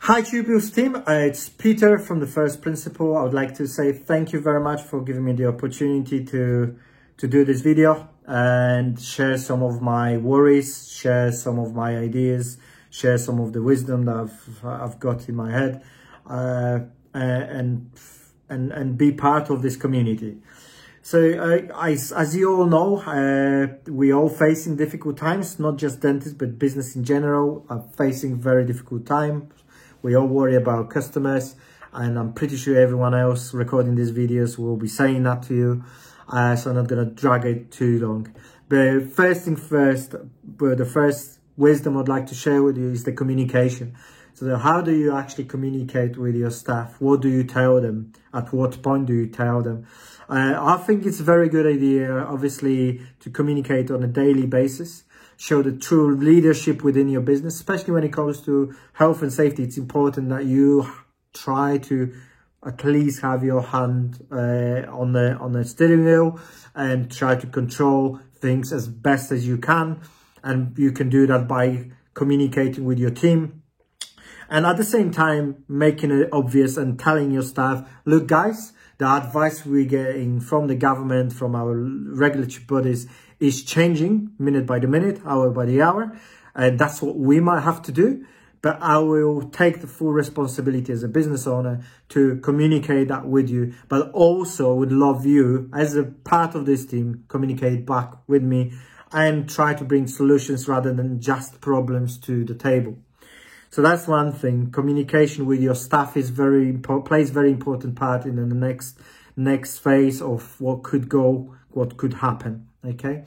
Hi Tubules team, it's Peter from The First Principle. I would like to say thank you very much for giving me the opportunity to do this video and share some of my worries, share some of my ideas, share some of the wisdom that I've got in my head, and be part of this community. So as you all know, we're all facing difficult times, not just dentists, but business in general are facing very difficult times. We all worry about customers, and I'm pretty sure everyone else recording these videos will be saying that to you. So I'm not going to drag it too long. But first thing first, the first wisdom I'd like to share with you is the communication. So how do you actually communicate with your staff? What do you tell them? At what point do you tell them? I think it's a very good idea, obviously, to communicate on a daily basis. Show the true leadership within your business, especially when it comes to health and safety. It's important that you try to at least have your hand on the steering wheel and try to control things as best as you can. And you can do that by communicating with your team. And at the same time, making it obvious and telling your staff, look guys, the advice we're getting from the government, from our regulatory bodies is changing minute by the minute, hour by the hour. And that's what we might have to do. But I will take the full responsibility as a business owner to communicate that with you. But also would love you as a part of this team, communicate back with me and try to bring solutions rather than just problems to the table. So that's one thing. Communication with your staff is plays very important part in the next phase of what could go, what could happen. Okay.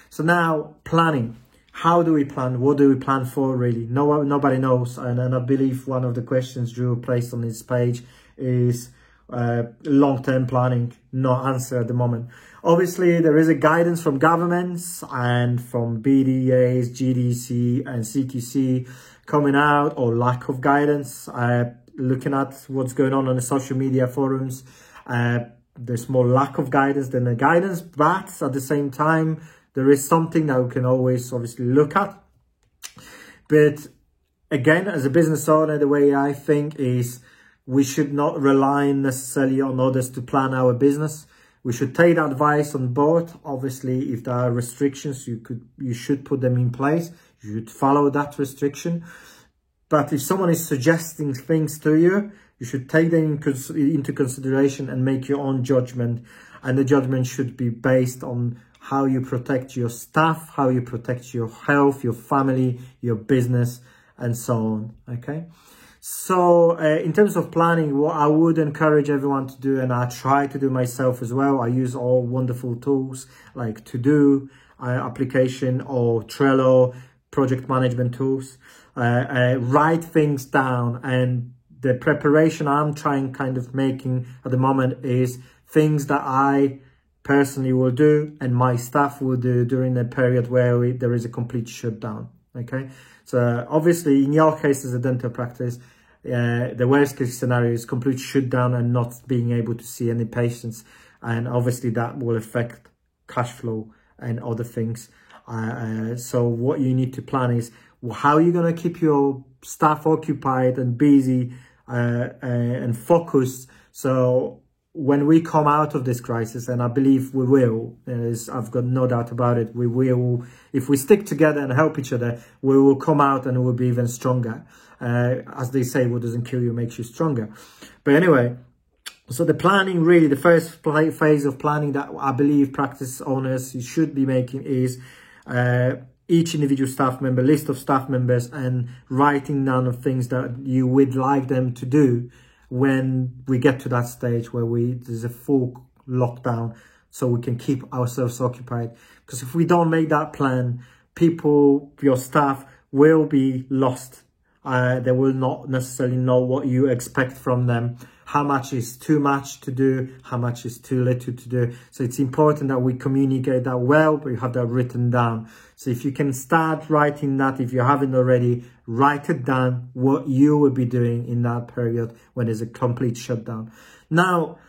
So now planning. How do we plan? What do we plan for really? Nobody knows. And I believe one of the questions Drew placed on his page is long-term planning. No answer at the moment. Obviously, there is a guidance from governments and from BDAs, GDC and CQC coming out, or lack of guidance. Looking at what's going on the social media forums, there's more lack of guidance than the guidance, but at the same time, there is something that we can always obviously look at. But again, as a business owner, the way I think is we should not rely necessarily on others to plan our business. We should take advice on board. Obviously, if there are restrictions, you should put them in place. You should follow that restriction. But if someone is suggesting things to you, you should take them into consideration and make your own judgment. And the judgment should be based on how you protect your staff, how you protect your health, your family, your business, and so on. Okay. So in terms of planning, what I would encourage everyone to do, and I try to do myself as well, I use all wonderful tools like To-Do application or Trello, project management tools. Write things down, and the preparation I'm trying kind of making at the moment is things that I personally will do and my staff will do during the period where there is a complete shutdown. Okay, so obviously in your case as a dental practice, the worst case scenario is complete shutdown and not being able to see any patients, and obviously that will affect cash flow and other things. So what you need to plan is how you're going to keep your staff occupied and busy and focused. So when we come out of this crisis, and I believe we will, I've got no doubt about it, we will, if we stick together and help each other, we will come out and we'll be even stronger. As they say, what doesn't kill you makes you stronger. But anyway, so the planning, really, the first phase of planning that I believe practice owners should be making is each individual staff member, list of staff members, and writing down of things that you would like them to do when we get to that stage where there's a full lockdown, so we can keep ourselves occupied. Because if we don't make that plan, people, your staff, will be lost. They will not necessarily know what you expect from them, how much is too much to do, how much is too little to do. So it's important that we communicate that well, but you have that written down. So if you can start writing that, if you haven't already, write it down, what you will be doing in that period when there's a complete shutdown. Now,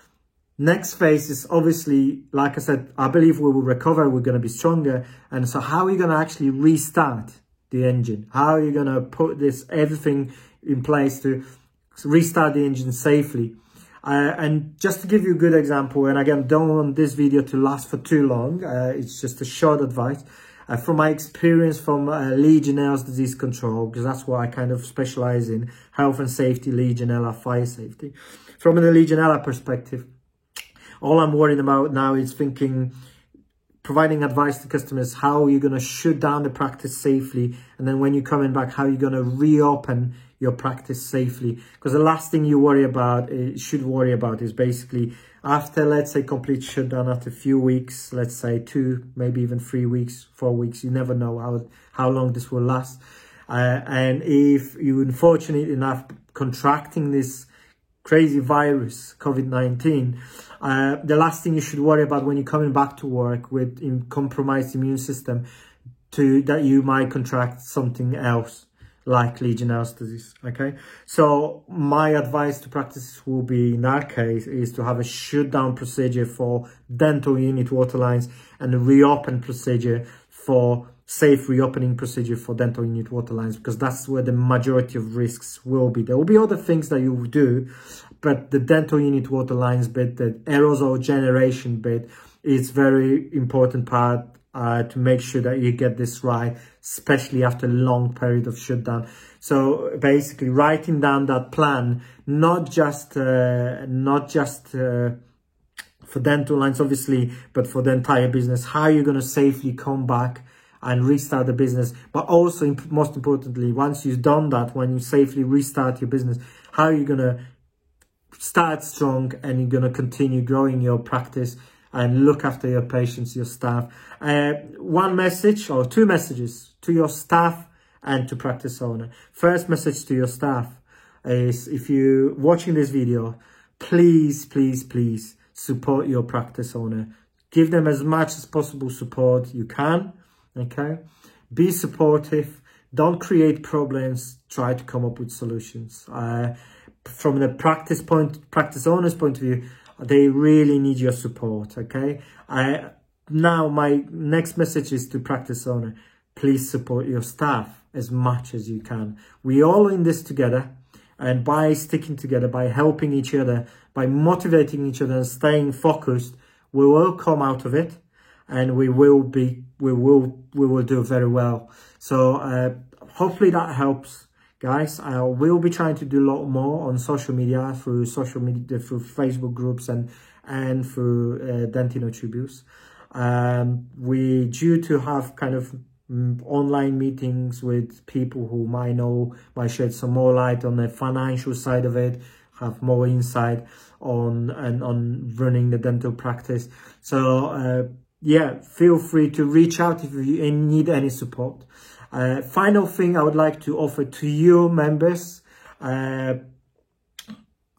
next phase is obviously, like I said, I believe we will recover, we're going to be stronger. And so how are you going to actually restart the engine? How are you going to put everything in place to restart the engine safely. And just to give you a good example, and again, don't want this video to last for too long, it's just a short advice. From my experience from Legionella disease control, because that's what I kind of specialize in, health and safety, Legionella, fire safety. From the Legionella perspective, all I'm worried about now is providing advice to customers, how you're going to shut down the practice safely. And then when you're coming back, how you're going to reopen your practice safely. Because the last thing you should worry about is basically after, let's say, complete shutdown, after a few weeks, let's say 2, maybe even 3 weeks, 4 weeks, you never know how long this will last. And if you're unfortunate enough contracting this crazy virus, COVID-19, the last thing you should worry about when you're coming back to work with a compromised immune system, that you might contract something else like Legionella disease. Okay, so my advice to practices will be, in that case, is to have a shutdown procedure for dental unit waterlines and a reopen procedure for safe reopening procedure for dental unit waterlines, because that's where the majority of risks will be. There will be other things that you will do, but the dental unit waterlines bit, the aerosol generation bit, is very important part to make sure that you get this right, especially after a long period of shutdown. So basically writing down that plan, not just for dental lines, obviously, but for the entire business, how you're going to safely come back and restart the business. But also, most importantly, once you've done that, when you safely restart your business, how you're going to start strong and you're going to continue growing your practice and look after your patients, your staff. One message or 2 messages to your staff and to practice owner. First message to your staff is, if you're watching this video, please, please, please support your practice owner. Give them as much as possible support you can. Okay, be supportive, don't create problems, try to come up with solutions. From the practice owner's point of view, they really need your support. Okay, now my next message is to practice owner. Please support your staff as much as you can. We all in this together, and by sticking together, by helping each other, by motivating each other and staying focused, we will come out of it. And we will do very well. So hopefully that helps, guys. I will be trying to do a lot more on social media, through Facebook groups and through Dentino Tributes. We due to have kind of online meetings with people who might shed some more light on the financial side of it, have more insight on running the dental practice. So yeah, feel free to reach out if you need any support. Final thing I would like to offer to you members,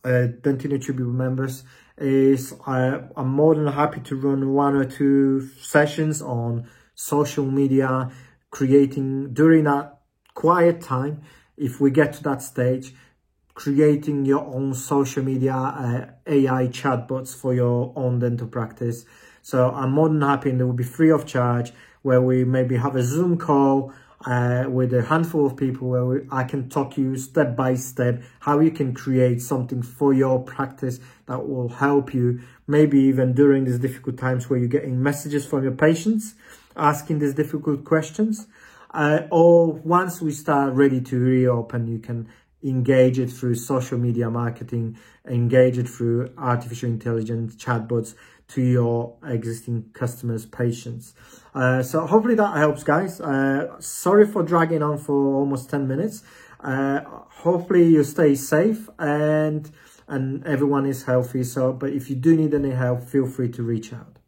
Dentino Tribute members, is I'm more than happy to run 1 or 2 sessions on social media, creating during that quiet time, if we get to that stage, creating your own social media AI chatbots for your own dental practice. So I'm more than happy, and it will be free of charge, where we maybe have a Zoom call with a handful of people where I can talk you step by step how you can create something for your practice that will help you, maybe even during these difficult times where you're getting messages from your patients asking these difficult questions, or once we start ready to reopen, you can engage it through social media marketing, engage it through artificial intelligence chatbots to your existing customers, patients. So hopefully that helps, guys. Sorry for dragging on for almost 10 minutes. Hopefully you stay safe and everyone is healthy. But if you do need any help, feel free to reach out.